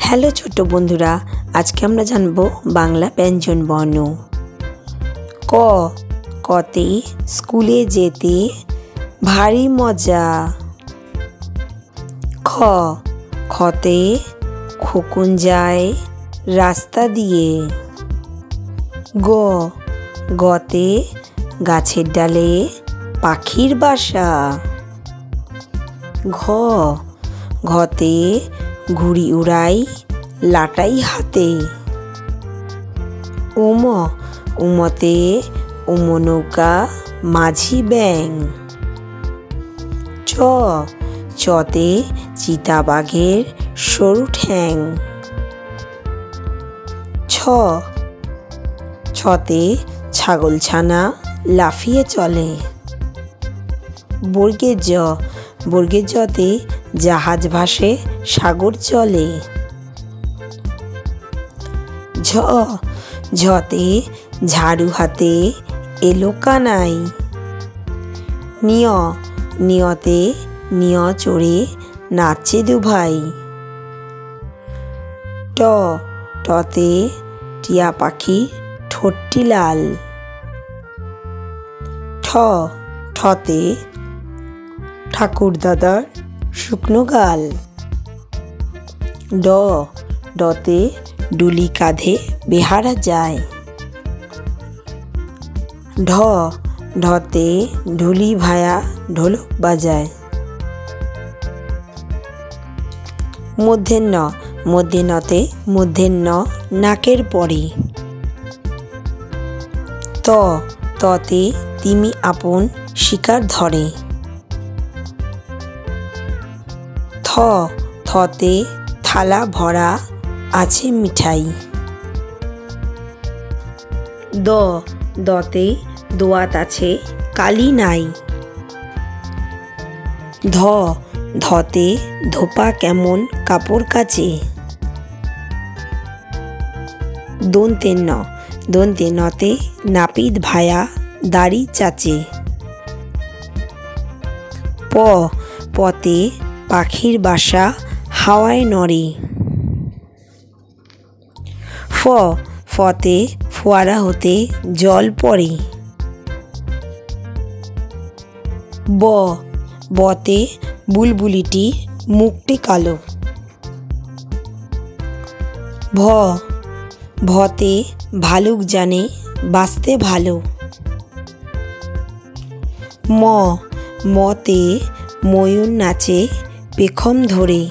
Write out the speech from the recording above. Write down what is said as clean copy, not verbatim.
Hello ছোট্ট বন্ধুরা, আজকে আমরা জানব বাংলা ব্যঞ্জন বর্ণ। ক, কতে স্কুলে যেতে ভারী মজা। খ, খতে খোকন যায় রাস্তা দিয়ে। গ, গতে গাছের ডালে পাখির বাসা। ঘ, ঘতে ঘুড়ি উড়াই লাটাই হাতে। উম, উমতে উমো নৌকা মাঝি ব্যাং। চ, চতে চিতাবাঘের সরু ঠ্যাং। ছ, ছতে ছাগলছানা লাফিয়ে চলে। বর্গের জ, বর্গের জতে জাহাজ ভাসে সাগর চলে। ঝ, ঝতে ঝাড়ু হাতে এলো কানাই। নিয়, নিয়তে নিয় চড়ে নাচে দুভাই। ট, টতে টিয়া পাখি ঠোঁটটি লাল। ঠ, ঠতে ঠাকুর দাদার শুকনো গাল। ড, ডতে ডুলি কাঁধে বেহারা যায়। ঢ, ঢতে ঢুলি ভায়া ঢোলক বাজায়। মূর্ধন্য, মূর্ধন্যতে মূর্ধন্য নাকের পরে। ত, ততে তিমি আপন শিকার ধরে। থ, থতে থালা ভরা আছে মিঠাই। দ, দতে দোয়াত আছে কালি নাই। ধ, ধতে ধোপা কেমন কাপড় কাচে। দন্তেন্য, দন্তেন্যতে নাপিত ভায়া দাড়ি চাচে। প, পতে পাখির বাসা হাওয়ায় নড়ে। ফ, ফতে ফোয়ারা হতে জল পড়ে। ব, বতে বুলবুলিটি মুখটি কালো। ভ, ভতে ভালুক জানে বাঁচতে ভালো। ম, মতে ময়ূর নাচে পেখম ধরে।